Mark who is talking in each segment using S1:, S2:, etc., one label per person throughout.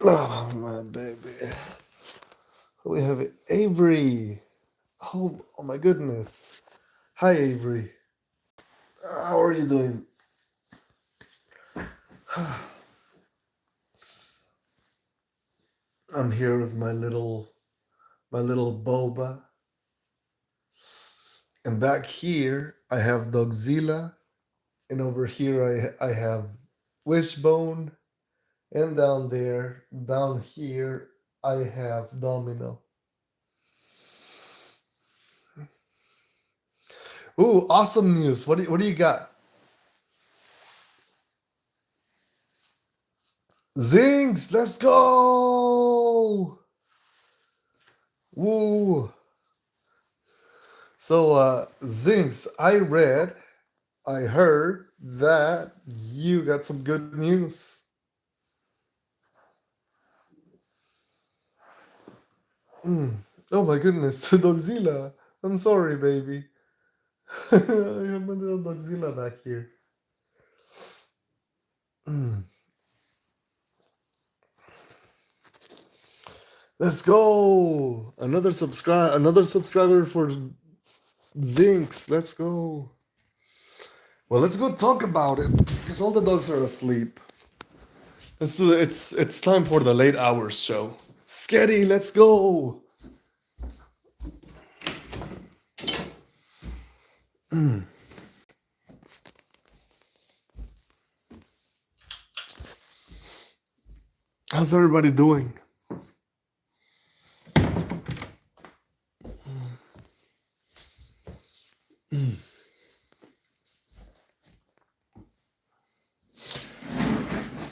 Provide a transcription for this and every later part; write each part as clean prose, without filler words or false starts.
S1: Oh, my baby. We have Avery. Oh my goodness. Hi, Avery. How are you doing? I'm here with my little boba. And back here, I have Dogzilla. And over here, I have Wishbone. And down here, I have Domino. Ooh, awesome news. What do you got? Zings, let's go! Woo! So, Zings, I heard that you got some good news. Mm. Oh my goodness, Dogzilla. I'm sorry, baby. I have my little Dogzilla back here. Mm. Let's go! Another subscriber for Zinks. Let's go. Well, let's go talk about it because all the dogs are asleep. It's time for the late hours show. Sketty, let's go. How's everybody doing?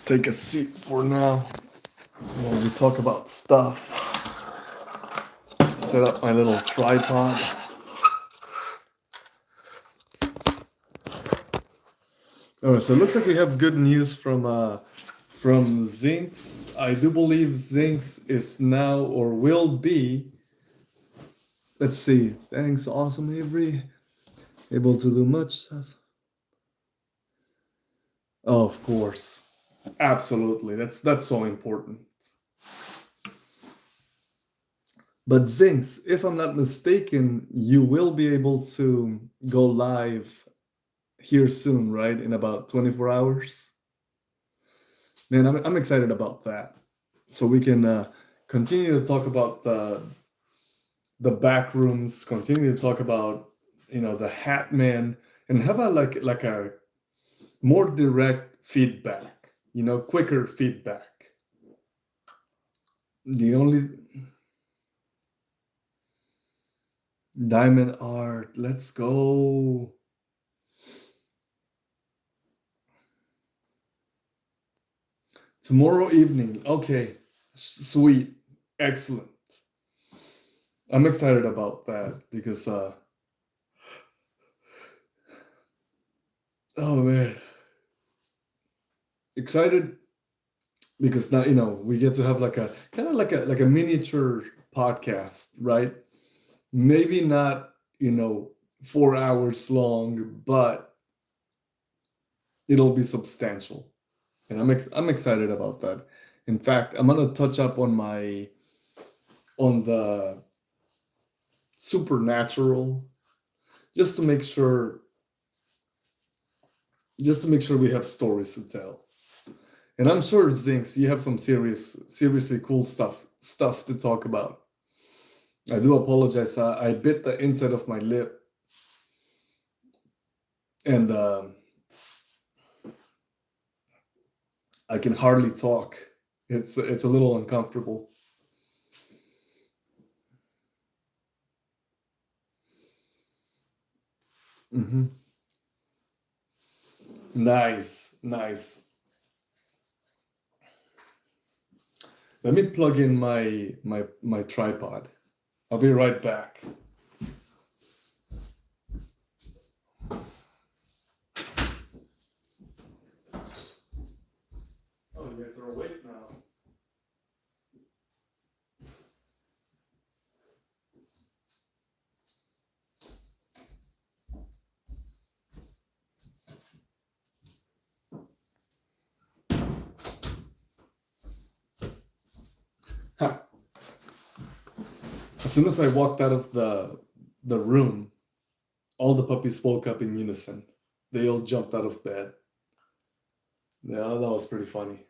S1: Take a seat for now while we talk about stuff. Set up my little tripod. Oh, so it looks like we have good news from Zinx. I do believe Zinx is now or will be. Let's see. Thanks, awesome Avery. Able to do much. Oh, of course. Absolutely. That's so important. But Zinx, if I'm not mistaken, you will be able to go live here soon, right? In about 24 hours. Man, I'm excited about that. So we can continue to talk about the back rooms, continue to talk about the Hat Man, and have a more direct feedback, quicker feedback. The only Diamond Art, let's go. Tomorrow evening. Okay. Sweet. Excellent. I'm excited about that because oh man. Excited because now we get to have like a kind of like a miniature podcast, right? Maybe not 4 hours long, but it'll be substantial, and I'm excited about that. In fact, I'm gonna touch up on the supernatural just to make sure we have stories to tell. And I'm sure, Zinx, you have some seriously cool stuff to talk about. I do apologize. I bit the inside of my lip, and I can hardly talk. It's a little uncomfortable. Mm-hmm. Nice. Let me plug in my tripod. I'll be right back. Oh, you guys are awake now. Ha. As soon as I walked out of the room, all the puppies woke up in unison. They all jumped out of bed. Yeah, that was pretty funny.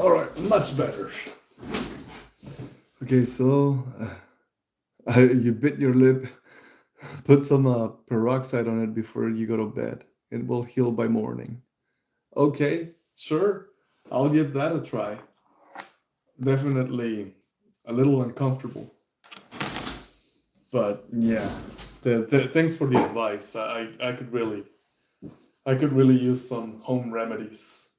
S1: All right, much better. Okay, so you bit your lip. Put some peroxide on it before you go to bed. It will heal by morning. Okay, sure. I'll give that a try. Definitely a little uncomfortable. But yeah, thanks for the advice. I could really use some home remedies.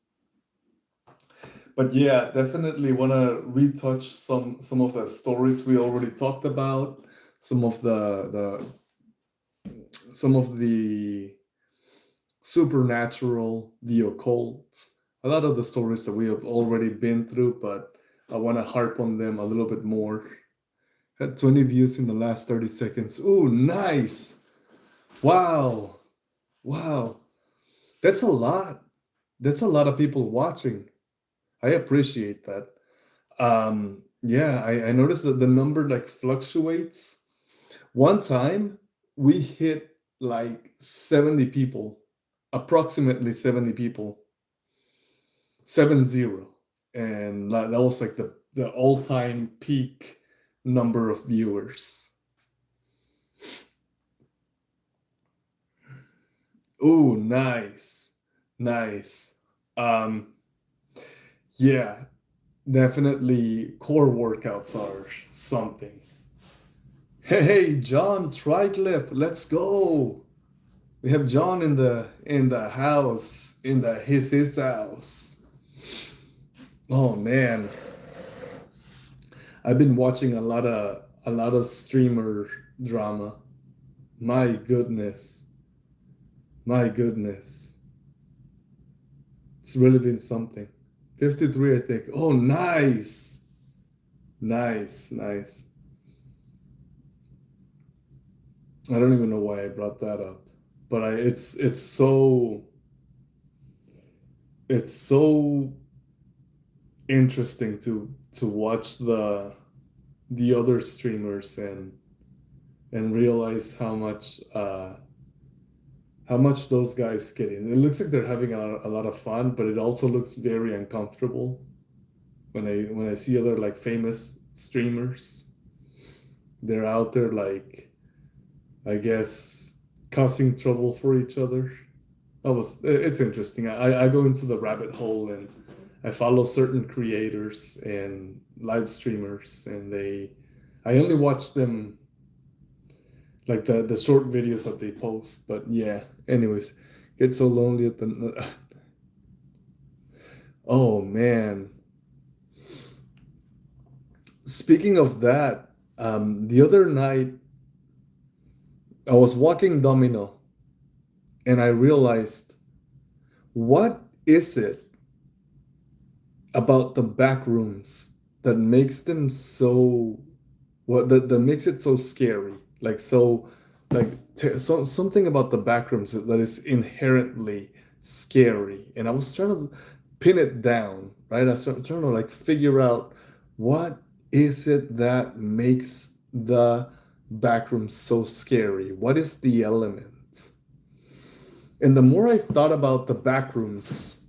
S1: But yeah, definitely want to retouch some of the stories we already talked about, some of the supernatural, the occult, a lot of the stories that we have already been through, but I want to harp on them a little bit more. Had 20 views in the last 30 seconds. Ooh, nice. Wow. Wow. That's a lot. That's a lot of people watching. I appreciate that. Yeah, I noticed that the number like fluctuates. One time we hit like 70 people, approximately 70 people, 70. And that was like the all-time peak number of viewers. Ooh, nice. Nice. Um, yeah, definitely core workouts are something. Hey, John Tricliffe, let's go. We have John in the house, in the his house. Oh man, I've been watching a lot of streamer drama. My goodness, my goodness, it's really been something. 53, I think. Oh, nice, nice, nice. I don't even know why I brought that up, but it's so interesting to watch the other streamers and realize how much those guys get in. It looks like they're having a lot of fun, but it also looks very uncomfortable when I see other like famous streamers. They're out there like I guess causing trouble for each other. It's interesting. I go into the rabbit hole and I follow certain creators and live streamers and I only watch them like the short videos that they post. But yeah, anyways, get so lonely at the oh man. Speaking of that, the other night I was walking Domino and I realized what is it about the back rooms that makes them so what that makes it so scary, like so like so something about the back rooms that is inherently scary. And I was trying to pin it down, right? I was trying to like figure out what is it that makes the back rooms so scary. What is the element? And the more I thought about the back rooms,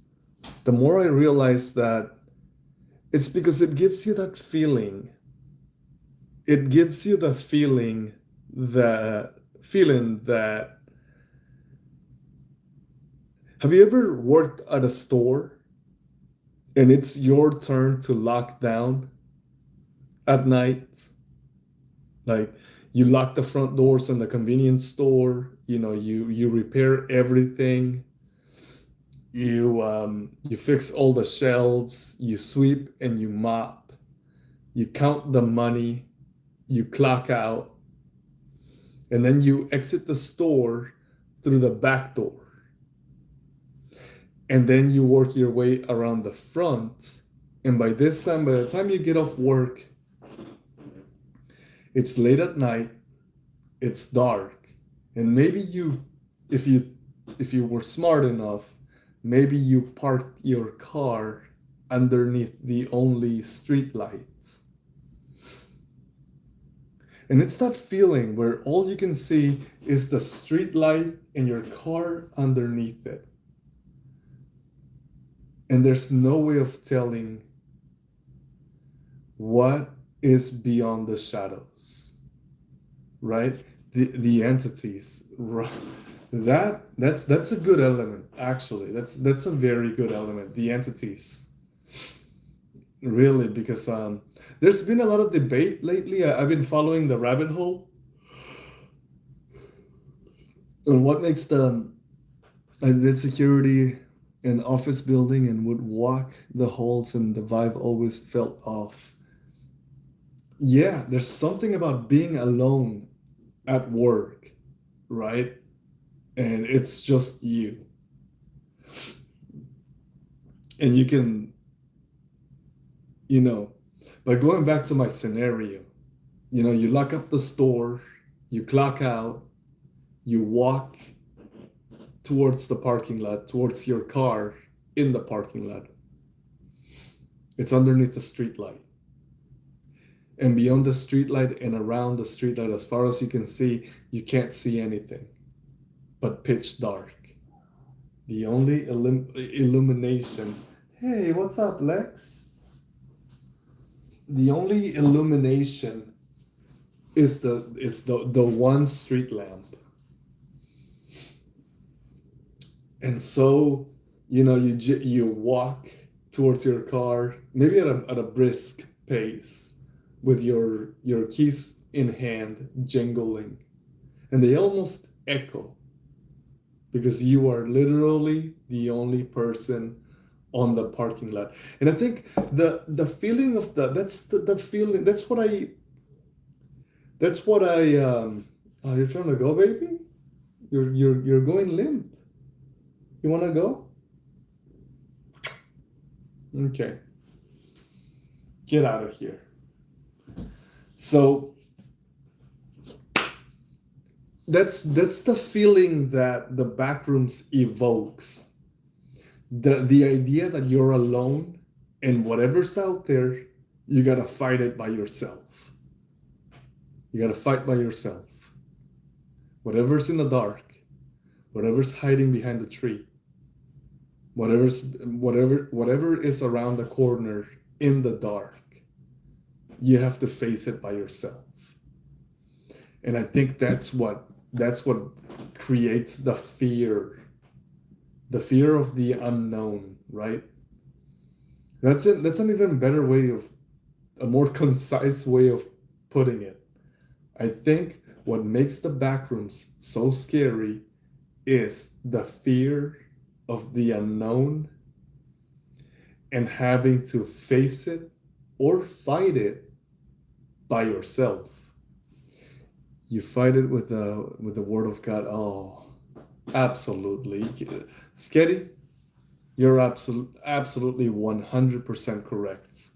S1: the more I realized that it's because it gives you that feeling. It gives you the feeling that have you ever worked at a store and it's your turn to lock down at night? Like you lock the front doors in the convenience store, you know, you repair everything. You fix all the shelves, you sweep and you mop. You count the money, you clock out, and then you exit the store through the back door. and then you work your way around the front. And by this time, by the time you get off work, it's late at night, it's dark, and maybe if you if you were smart enough, maybe you parked your car underneath the only street light. And it's that feeling where all you can see is the street light and your car underneath it. And there's no way of telling what is beyond the shadows, right? The entities. That's a good element, actually. That's a very good element. The entities, really, because there's been a lot of debate lately. I've been following the rabbit hole on what makes the security an office building and would walk the halls, and the vibe always felt off. Yeah, there's something about being alone at work, right? And it's just you. And you can, you know, by going back to my scenario, you lock up the store, you clock out, you walk towards the parking lot, towards your car in the parking lot. It's underneath the street light. And beyond the streetlight and around the streetlight, as far as you can see, you can't see anything but pitch dark. The only illumination. Hey, what's up, Lex? The only illumination is the one street lamp. And so, you walk towards your car, maybe at a brisk pace, with your keys in hand, jingling, and they almost echo because you are literally the only person on the parking lot. And I think the feeling of that's the feeling, that's what I oh, you're trying to go, baby? You're going limp. You want to go? Okay. Get out of here. So that's the feeling that the backrooms evokes. The idea that you're alone and whatever's out there, you gotta fight it by yourself. You gotta fight by yourself. Whatever's in the dark, whatever's hiding behind the tree, whatever is around the corner in the dark, you have to face it by yourself. And I think that's what creates the fear of the unknown, right? That's it. That's an even better way of a more concise way of putting it. I think what makes the backrooms so scary is the fear of the unknown and having to face it or fight it by yourself. You fight it with the word of God. Oh, absolutely. Sketty, you're absolutely 100% correct.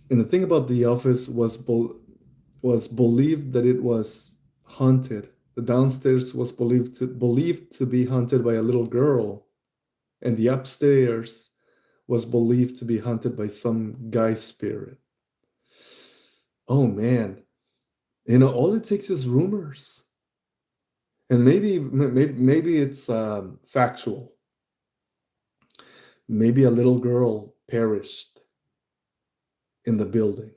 S1: And the thing about the office was believed that it was haunted. The downstairs was believed to be haunted by a little girl, and the upstairs was believed to be haunted by some guy spirit. Oh man, all it takes is rumors, and maybe it's factual. Maybe a little girl perished in the building,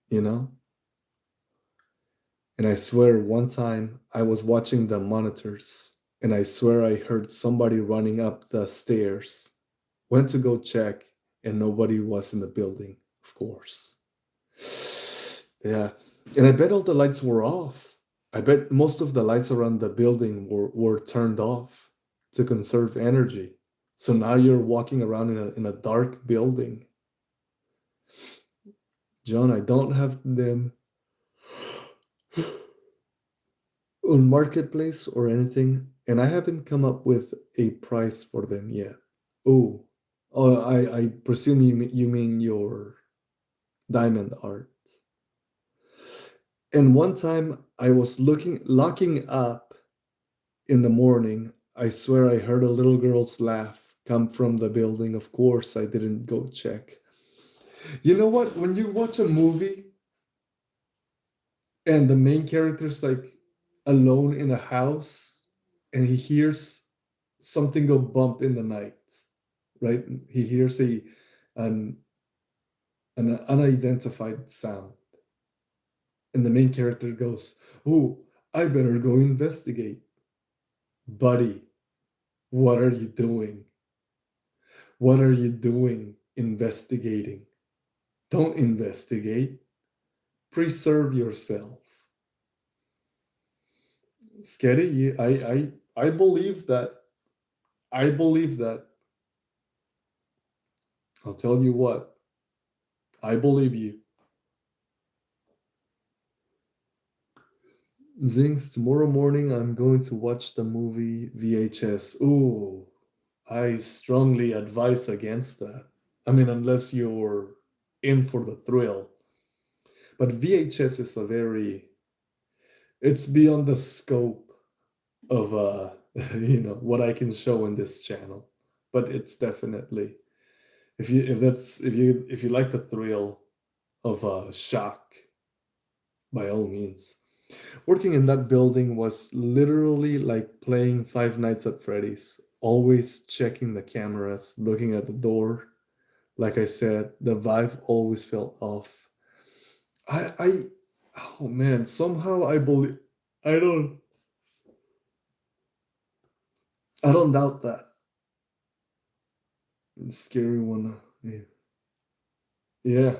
S1: you know. And I swear, one time I was watching the monitors, and I swear I heard somebody running up the stairs. Went to go check, and nobody was in the building, of course. Yeah. And I bet all the lights were off. I bet most of the lights around the building were turned off to conserve energy. So now you're walking around in a dark building. John, I don't have them. on marketplace or anything, and I haven't come up with a price for them yet. Oh, I presume you mean your diamond art. And one time I was locking up in the morning. I swear I heard a little girl's laugh come from the building. Of course, I didn't go check. You know what? When you watch a movie and the main character's like alone in a house and he hears something go bump in the night, right? He hears an an unidentified sound, and the main character goes, "Oh, I better go investigate." Buddy, what are you doing? What are you doing investigating? Don't investigate. Preserve yourself. Scary, I believe that. I believe that. I'll tell you what. I believe you. Zings, tomorrow morning I'm going to watch the movie VHS. Ooh, I strongly advise against that. I mean, unless you're in for the thrill. But VHS is a very, it's beyond the scope of what I can show in this channel. But it's definitely, if you like the thrill of shock, by all means. Working in that building was literally like playing Five Nights at Freddy's, always checking the cameras, looking at the door. Like I said, the vibe always felt off. I oh man, somehow I don't I don't doubt that. It's a scary one. Yeah. Yeah.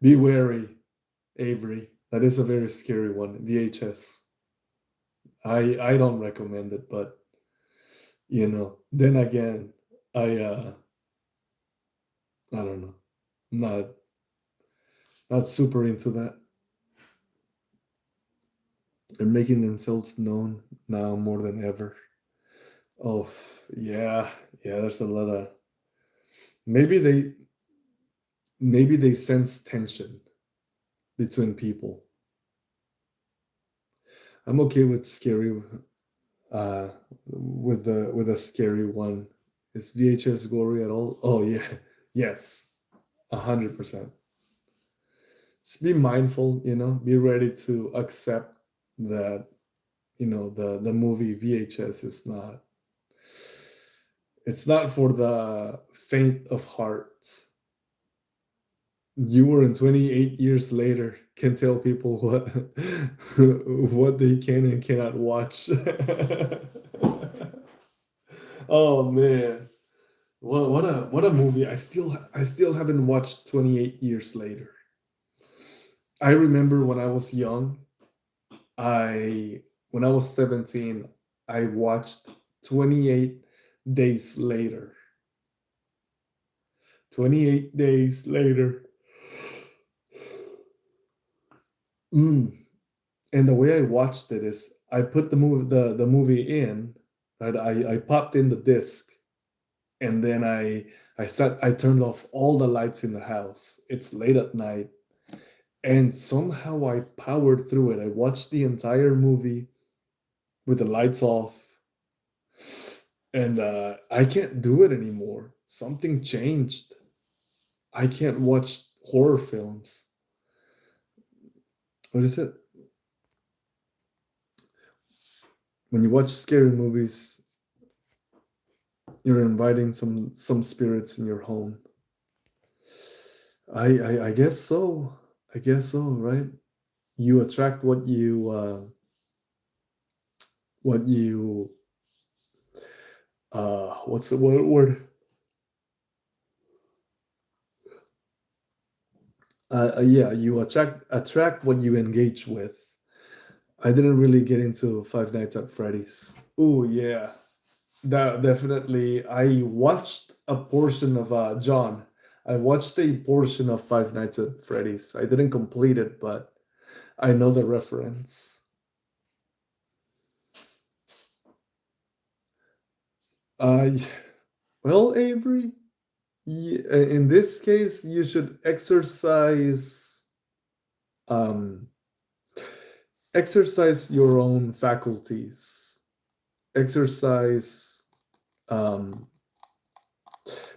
S1: Be wary, Avery. That is a very scary one. VHS. I don't recommend it, but then again, I don't know. Not super into that. They're making themselves known now more than ever. Oh yeah, yeah. There's a lot of maybe they maybe they sense tension between people. I'm okay with scary uh with a scary one. Is VHS glory at all? Oh yeah, yes, 100%. Just be mindful, be ready to accept that the movie VHS is not it's not for the faint of heart. You were in 28 years later can tell people what what they can and cannot watch. Oh man. What a movie. I still haven't watched 28 years later. I remember when I was young, I when I was 17, I watched 28 days later. 28 days later. Mm. And the way I watched it is I put the movie in, right? I popped in the disc and then I turned off all the lights in the house. It's late at night. And somehow I powered through it. I watched the entire movie with the lights off. And I can't do it anymore. Something changed. I can't watch horror films. What is it? When you watch scary movies, you're inviting some spirits in your home. I guess so. I guess so, right? You attract what you what's the word? Yeah, you attract what you engage with. I didn't really get into Five Nights at Freddy's. Oh yeah, that definitely. I watched a portion of John. I watched a portion of Five Nights at Freddy's. I didn't complete it, but I know the reference. Y- well, Avery, in this case, you should um, exercise your own faculties. Exercise, um,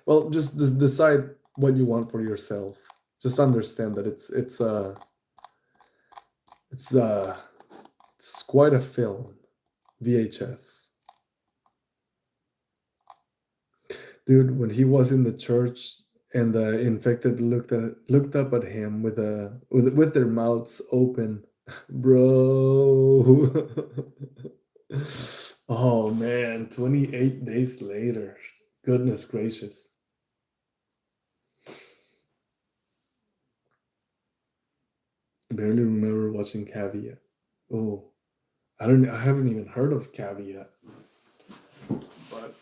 S1: well, just decide what you want for yourself. Just understand that it's uh, it's quite a film, VHS. Dude, when he was in the church and the infected looked up at him with their mouths open, bro. Oh man, 28 days later. Goodness gracious. Barely remember watching Caveat. Oh, I haven't even heard of Caveat. But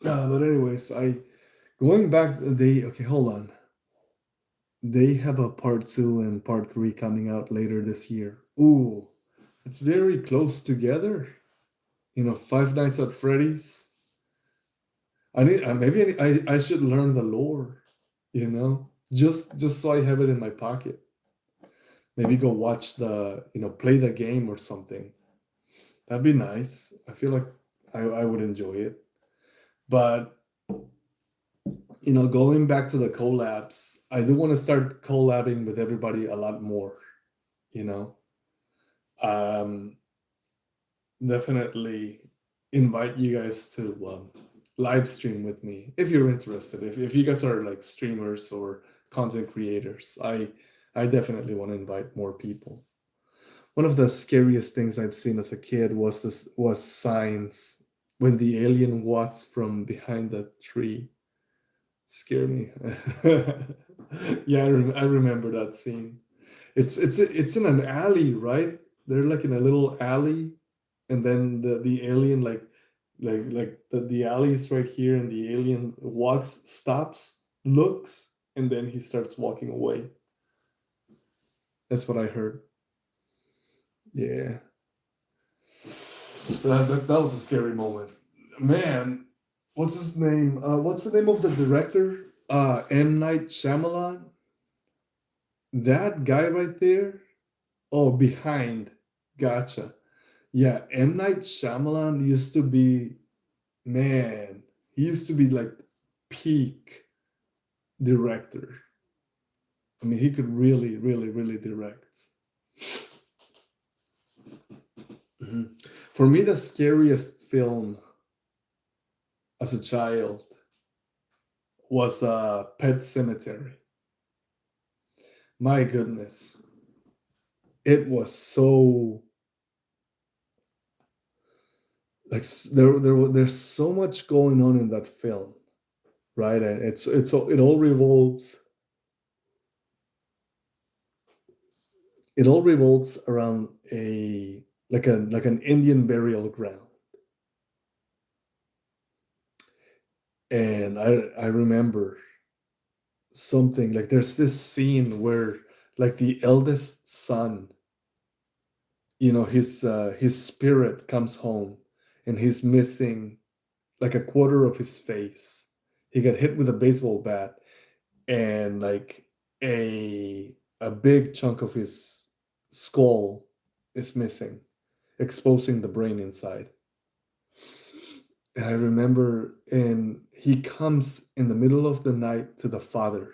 S1: but anyways, I going back they okay, hold on. They have a part 2 and part 3 coming out later this year. Ooh, it's very close together. Five Nights at Freddy's. I should learn the lore, just so I have it in my pocket. Maybe go watch play the game or something. That'd be nice. I feel like I would enjoy it. But going back to the collabs, I do want to start collabing with everybody a lot more. You know, um, definitely invite you guys to live stream with me if you're interested. If you guys are like streamers or content creators, I definitely want to invite more people. One of the scariest things I've seen as a kid was signs when the alien walks from behind the tree. Scare me. Yeah, I remember that scene. It's in an alley, right? They're like in a little alley, and then the alien like the alley is right here, and the alien walks, stops, looks, and then he starts walking away. That's what I heard. Yeah, that was a scary moment. Man, what's his name? What's the name of the director? M. Night Shyamalan. That guy right there. Oh, behind. Gotcha. Yeah, M. Night Shyamalan used to be, man, he used to be like peak director. I mean, he could really, really, really direct. Mhm. For me, the scariest film as a child was Pet Cemetery. My goodness. It was so like there's so much going on in that film, right? And it all revolves around a like an Indian burial ground. And I remember something like there's this scene where like the eldest son, his spirit comes home and he's missing like a quarter of his face. He got hit with a baseball bat, and like a big chunk of his skull is missing, exposing the brain inside. And I remember, and he comes in the middle of the night to the father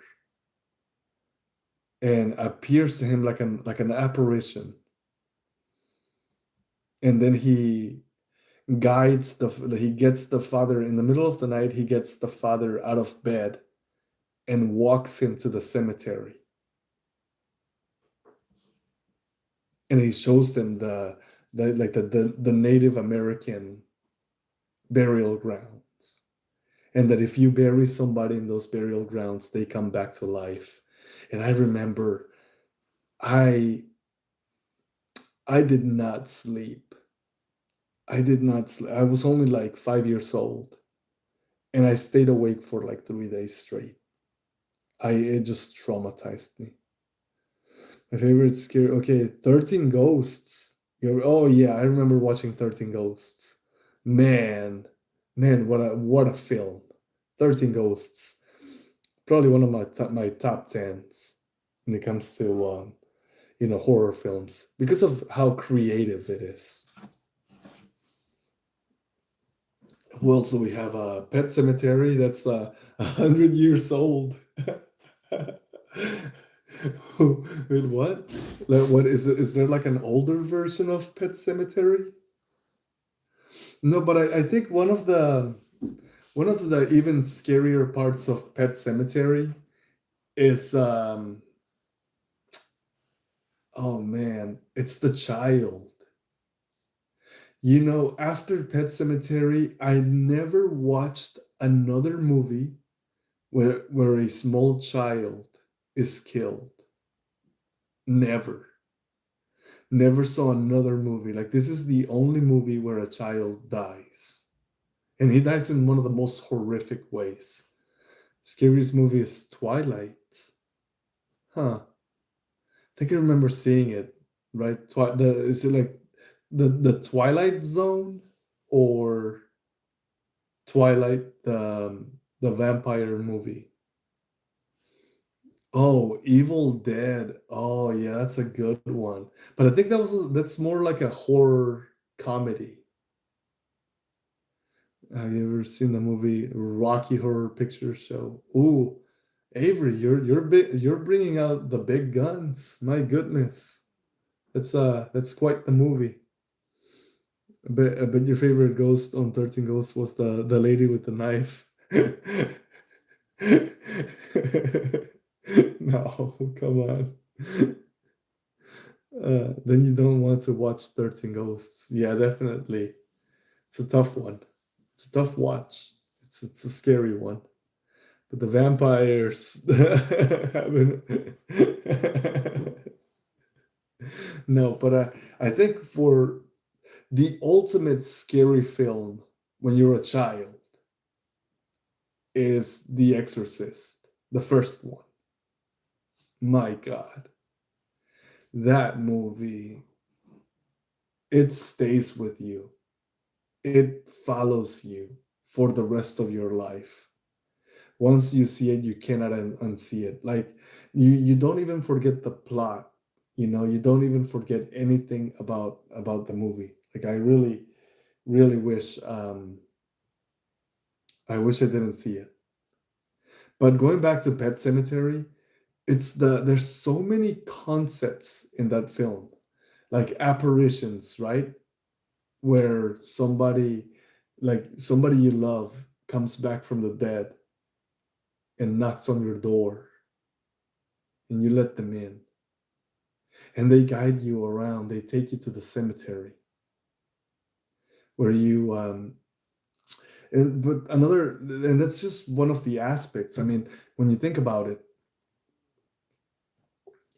S1: and appears to him like an apparition. And then he gets the father in the middle of the night. He gets the father out of bed and walks him to the cemetery. And he shows them the Native American burial grounds, and that if you bury somebody in those burial grounds, they come back to life. And I remember I I did not sleep. I did not sleep. I was only like 5 years old, and I stayed awake for like 3 days straight. It just traumatized me. My favorite scary. Okay, 13 Ghosts. Oh yeah, I remember watching 13 Ghosts. Man, man, what a film. 13 Ghosts. Probably one of my top tens when it comes to horror films because of how creative it is. Who else do we have? Pet Cemetery. That's 100 years old. Wait, what? Like, what is it? Is there like an older version of Pet Cemetery? No, but I think one of the even scarier parts of Pet Cemetery is oh man, it's the child. After Pet Cemetery, I never watched another movie where a small child is killed. Never. Never saw another movie. Like this is the only movie where a child dies. And he dies in one of the most horrific ways. Scariest movie is Twilight. Huh. I think I remember seeing it, right? Is it like the Twilight Zone or Twilight the vampire movie? Oh, Evil Dead. Oh yeah, that's a good one. But I think that's more like a horror comedy. Have you ever seen the movie Rocky Horror Picture Show? Ooh, Avery, you're bringing out the big guns. My goodness, that's quite the movie. But your favorite ghost on 13 Ghosts was the lady with the knife. No, come on. Then you don't want to watch 13 Ghosts. Yeah, definitely. It's a tough one. It's a tough watch. It's a scary one. But the vampires haven't. No, but I think for the ultimate scary film when you're a child is The Exorcist, the first one. My God, that movie, it stays with you. It follows you for the rest of your life. Once you see it, you cannot unsee it. Like you don't even forget the plot. You don't even forget anything about the movie. Like I really, really wish I didn't see it. But going back to Pet Cemetery, there's so many concepts in that film, like apparitions, right? Where somebody you love comes back from the dead and knocks on your door and you let them in and they guide you around. They take you to the cemetery where you and that's just one of the aspects. I mean, when you think about it,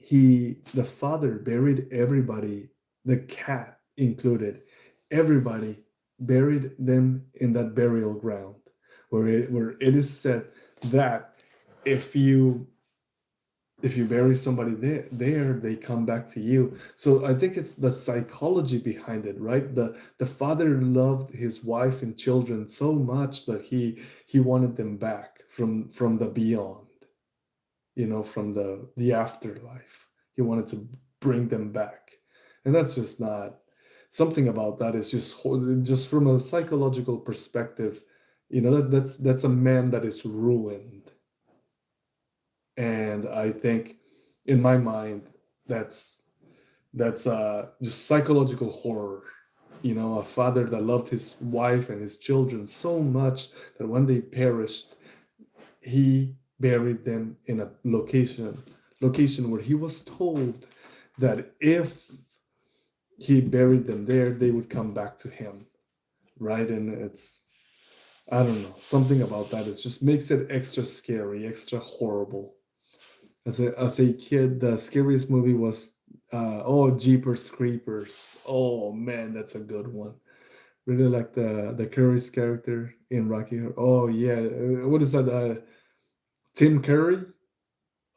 S1: the father buried everybody, the cat included, everybody buried them in that burial ground where it is said that if you bury somebody there they come back to you. So I think it's the psychology behind it, right? The father loved his wife and children so much that he wanted them back from the beyond, from the afterlife. He wanted to bring them back. And that's just not something about that is just from a psychological perspective, that's a man that is ruined. And I think in my mind that's just psychological horror. A father that loved his wife and his children so much that when they perished, he buried them in a location where he was told that if he buried them there, they would come back to him, right? And it's, I don't know, something about that. It just makes it extra scary, extra horrible. As a kid, the scariest movie was Jeepers Creepers. Oh man, that's a good one. Really like the Curry's character in Rocky. Oh yeah, what is that? Tim Curry.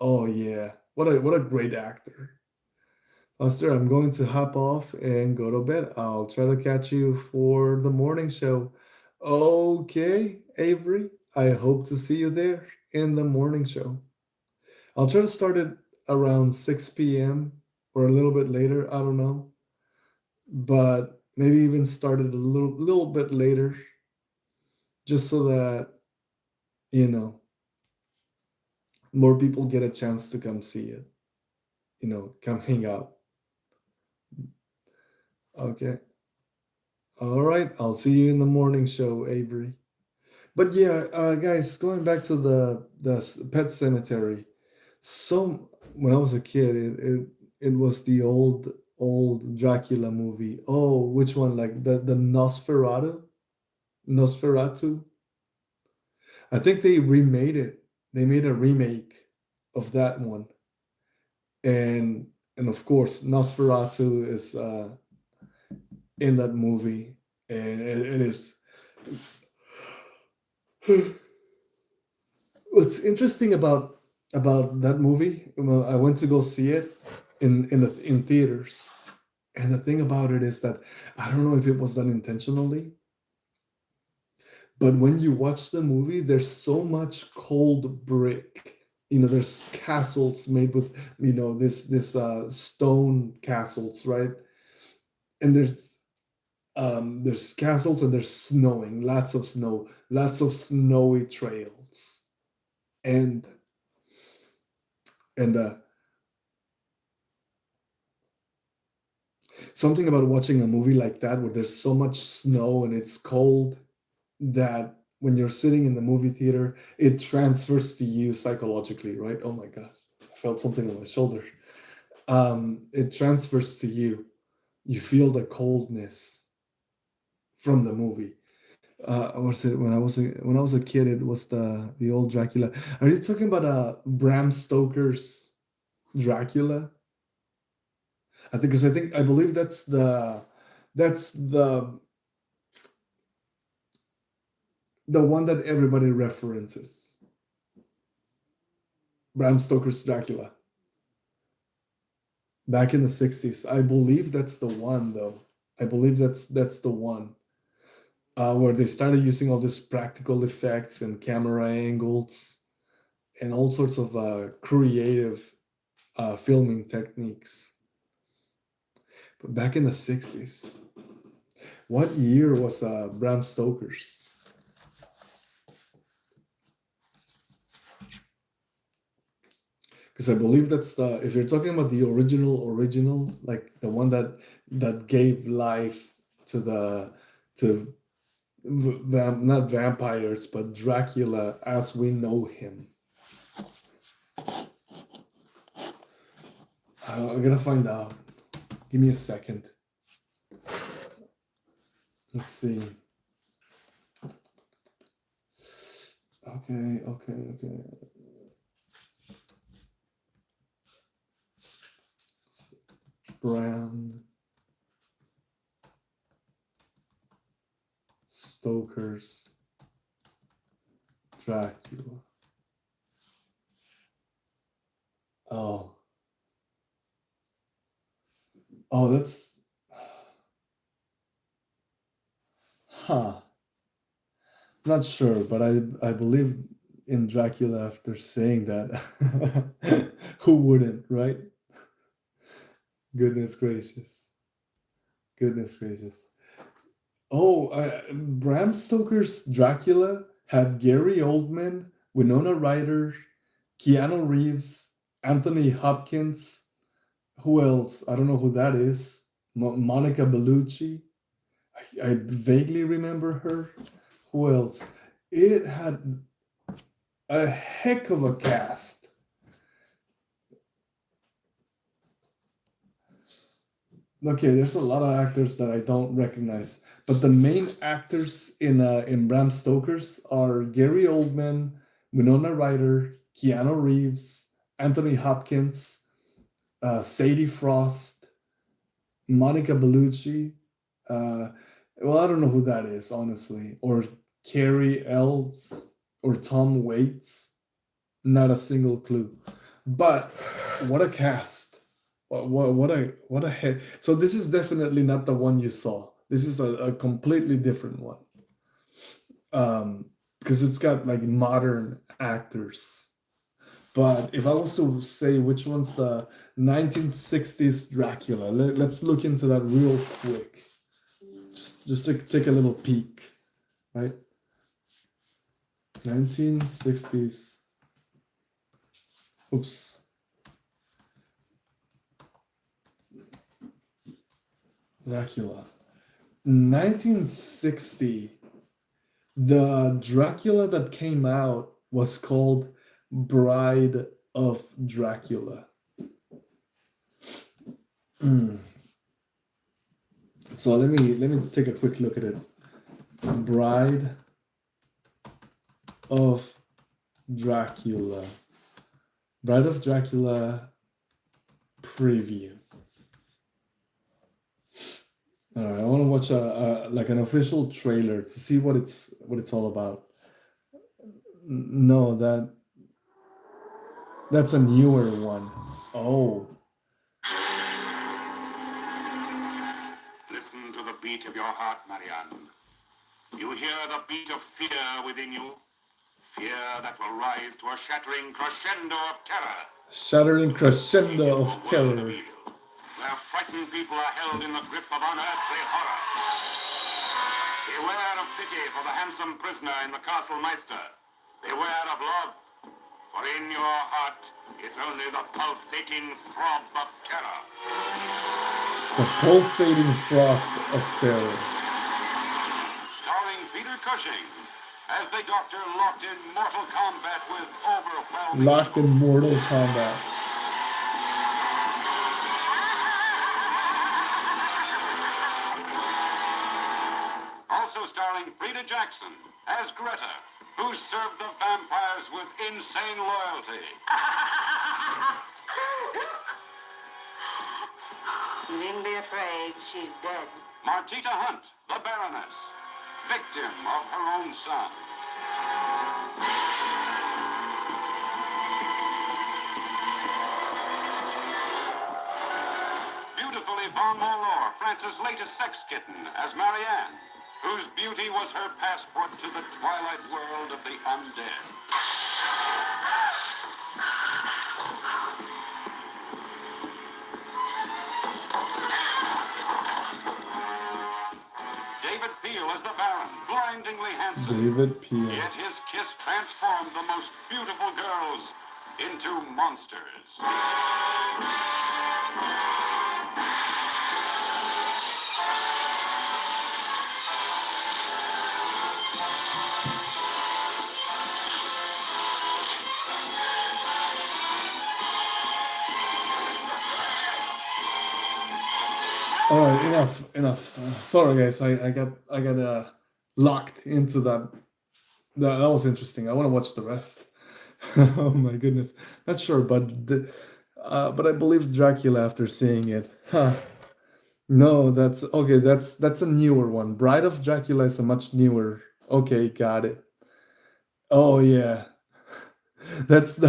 S1: Oh yeah, what a great actor. Buster, I'm going to hop off and go to bed. I'll try to catch you for the morning show. Okay, Avery. I hope to see you there in the morning show. I'll try to start it around 6 p.m. or a little bit later. I don't know. But maybe even start it a little bit later just so that, you know, more people get a chance to come see it, come hang out. Okay. All right. I'll see you in the morning show, Avery. But yeah, guys, going back to the pet cemetery. So when I was a kid, it was the old Dracula movie. Oh, which one? Like the Nosferatu. I think they remade it. They made a remake of that one, and of course Nosferatu is in that movie, and it is. What's interesting about that movie? Well, I went to go see it in theaters, and the thing about it is that I don't know if it was done intentionally, but when you watch the movie, there's so much cold brick. There's castles made with this stone castles, right? And there's castles and there's snowing, lots of snow, lots of snowy trails, and and something about watching a movie like that where there's so much snow and it's cold that when you're sitting in the movie theater, it transfers to you psychologically, right? Oh my god, I felt something on my shoulder. It transfers to you. You feel the coldness from the movie. Was it when I was a kid? It was the old Dracula. Are you talking about Bram Stoker's Dracula? I believe that's the one that everybody references. Bram Stoker's Dracula back in the 60s. I believe that's the one though. I believe that's the one where they started using all these practical effects and camera angles and all sorts of creative filming techniques. But back in the 60s, what year was Bram Stoker's? Because I believe that's if you're talking about the original, like the one that gave life to not vampires, but Dracula as we know him. I'm gonna find out. Give me a second. Let's see. Okay. Bram Stoker's Dracula. Oh. Oh, that's. Huh. Not sure, but I believe in Dracula after saying that. Who wouldn't, right? Goodness gracious. Goodness gracious. Oh, Bram Stoker's Dracula had Gary Oldman, Winona Ryder, Keanu Reeves, Anthony Hopkins. Who else? I don't know who that is. Monica Bellucci. I vaguely remember her. Who else? It had a heck of a cast. Okay, there's a lot of actors that I don't recognize, but the main actors in Bram Stoker's are Gary Oldman, Winona Ryder, Keanu Reeves, Anthony Hopkins, Sadie Frost, Monica Bellucci. Well, I don't know who that is, honestly, or Carrie Elves or Tom Waits. Not a single clue. But what a cast! what a head. So this is definitely not the one you saw. This is a completely different one. Because it's got like modern actors. But if I was to say which one's the 1960s Dracula, let's look into that real quick. Just to take a little peek, right? 1960s. Oops. Dracula. 1960. The Dracula that came out was called Bride of Dracula. So let me take a quick look at it. Bride of Dracula. Bride of Dracula preview. All right, I want to watch a like an official trailer to see what it's all about. No, that's a newer one. Oh,
S2: Listen to the beat of your heart, Marianne. You hear the beat of fear within you? Fear that will rise to a shattering crescendo of terror.
S1: shattering crescendo
S2: Into a
S1: of
S2: world of
S1: terror.
S2: evil, where frightened people are held in the grip of unearthly horror. Beware of pity for the handsome prisoner in the castle Meister. Beware of love, for in your heart is only the pulsating throb of terror.
S1: The pulsating froth of terror.
S2: Starring Peter Cushing as the Doctor locked in mortal combat with overwhelming
S1: Locked in
S2: evil.
S1: mortal combat.
S2: Also starring Frida Jackson as Greta, who served the vampires with insane loyalty.
S3: You needn't be afraid. She's dead.
S2: Martita Hunt, the Baroness, victim of her own son. Beautiful Yvonne Moore, France's latest sex kitten, as Marianne, whose beauty was her passport to the twilight world of the undead. David Peel as the Baron, blindingly handsome.
S1: David Peel.
S2: Yet his kiss transformed the most beautiful girls into monsters.
S1: All right, enough. Sorry, guys, I got locked into that. That was interesting. I want to watch the rest. Oh my goodness, not sure, but I believe Dracula after seeing it. Huh. No, that's okay. That's a newer one. Bride of Dracula is a much newer. Okay, got it. Oh yeah, that's.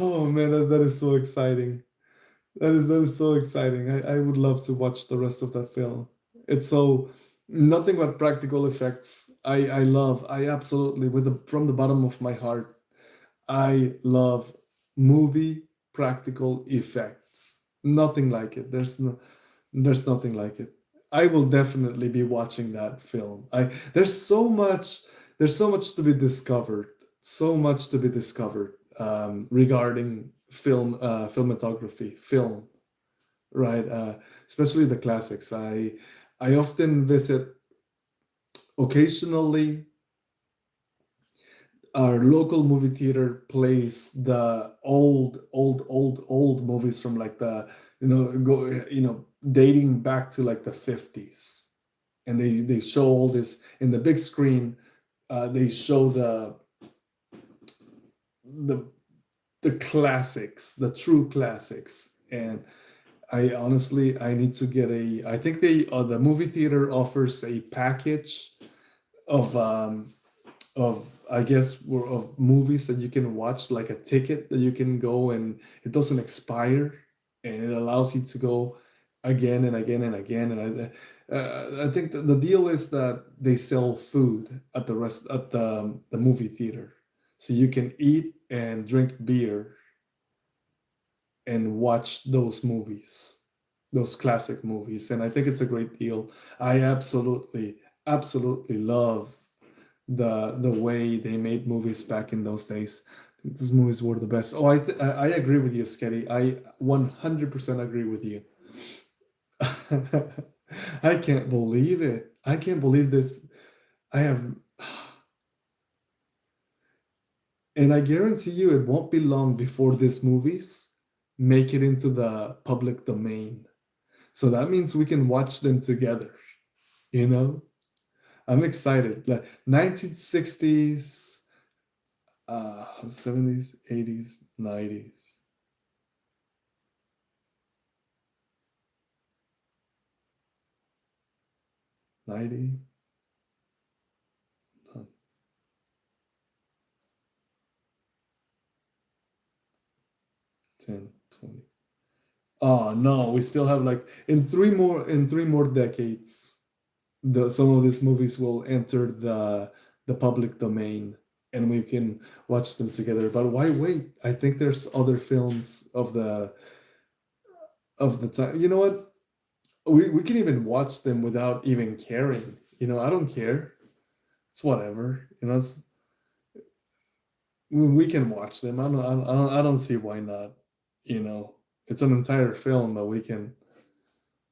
S1: Oh man, that is so exciting. That is so exciting. I would love to watch the rest of that film. It's so nothing but practical effects. I absolutely from the bottom of my heart, I love movie practical effects. Nothing like it. There's nothing like it. I will definitely be watching that film. I there's so much to be discovered. So much to be discovered regarding filmography, film, right? Especially the classics. I often visit occasionally. Our local movie theater plays the old movies from like the dating back to like the 50s, and they show all this in the big screen. They show the the classics, the true classics, and I honestly I need to get a. I think the movie theater offers a package of of I guess of movies that you can watch, like a ticket that you can go and it doesn't expire, and it allows you to go again and again and again. And I think the deal is that they sell food at the movie theater, so you can eat and drink beer and watch those movies, those classic movies. And I think it's a great deal. I absolutely love the way they made movies back in those days. I think those movies were the best. Oh, I agree with you, Sketty. I 100% agree with you. I can't believe it. I can't believe this. I have, and I guarantee you, it won't be long before these movies make it into the public domain. So that means we can watch them together. You know, I'm excited. Like 1960s, 70s, 80s, 90s, 90, 10, 20. Oh no, we still have like in 3 more decades, the some of these movies will enter the public domain and we can watch them together. But why wait? I think there's other films of the time. You know what? We can even watch them without even caring. I don't care. It's whatever. We can watch them. I don't see why not. You know, it's an entire film, but we can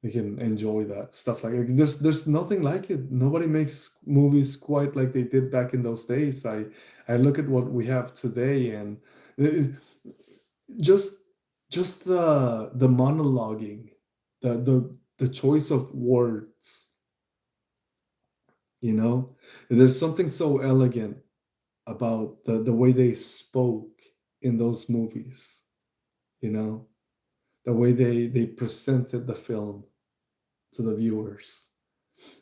S1: enjoy that stuff like it. There's nothing like it. Nobody makes movies quite like they did back in those days. I look at what we have today, and it, just just the monologuing, the choice of words. There's something so elegant about the way they spoke in those movies. You know, the way they presented the film to the viewers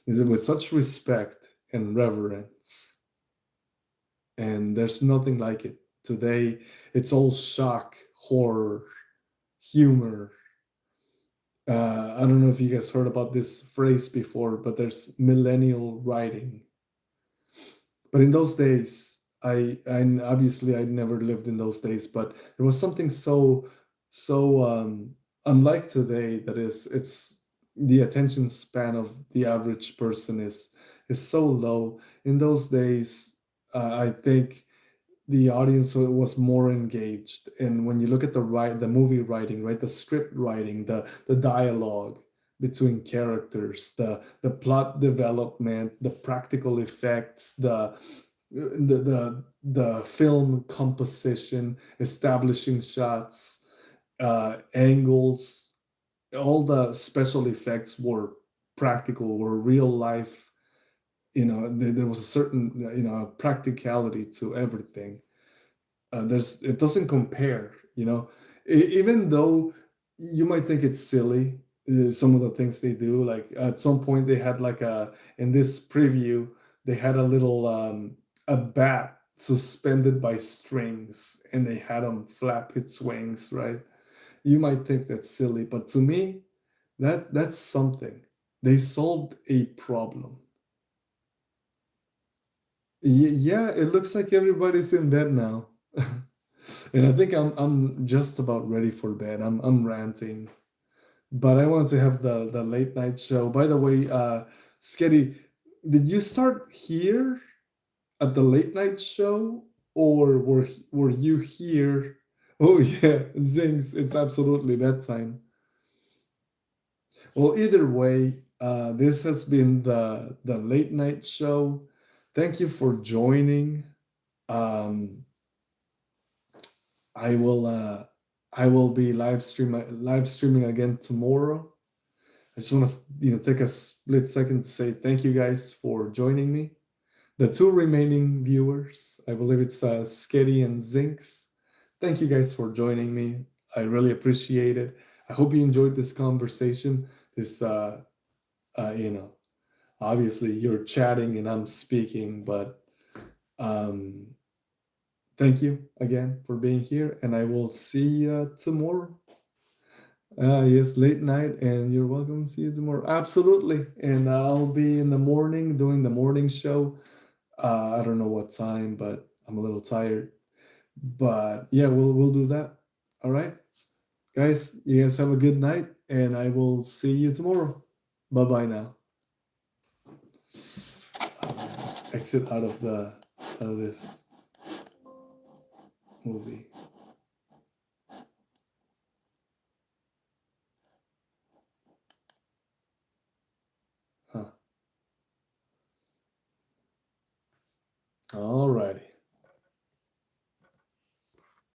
S1: with such respect and reverence. And there's nothing like it today. It's all shock, horror, humor. I don't know if you guys heard about this phrase before, but there's millennial writing. But in those days, I obviously I never lived in those days, but there was something so unlike today, that is it's the attention span of the average person is so low. In those days, I think the audience was more engaged. And when you look at the movie writing, right, the script writing, the dialogue between characters, the plot development, the practical effects, the film composition, establishing shots, angles, all the special effects were practical, were real life. There was a certain practicality to everything. It doesn't compare. Even though you might think it's silly, some of the things they do. Like at some point they had like in this preview they had a little a bat suspended by strings, and they had them flap its wings, right? You might think that's silly, but to me, that's something. They solved a problem. Yeah, it looks like everybody's in bed now. And I think I'm just about ready for bed. I'm ranting. But I wanted to have the late night show. By the way, Sketty, did you start here at the late night show, or were you here? Oh yeah, Zings, it's absolutely bedtime. Well, either way, this has been the late night show. Thank you for joining. Um, I will I will be live streaming again tomorrow. I just want to take a split second to say thank you guys for joining me. The two remaining viewers, I believe it's Sketty and Zinks. Thank you guys for joining me. I really appreciate it. I hope you enjoyed this conversation. This uh, you know obviously you're chatting and I'm speaking, but Um, Thank you again for being here, and I will see you tomorrow. Yes, late night, and you're welcome. See you tomorrow. Absolutely, and I'll be in the morning doing the morning show. I don't know what time, but I'm a little tired. But yeah, we'll do that. All right, guys. You guys have a good night, and I will see you tomorrow. Bye bye now. Exit out of this movie. Huh. Alrighty.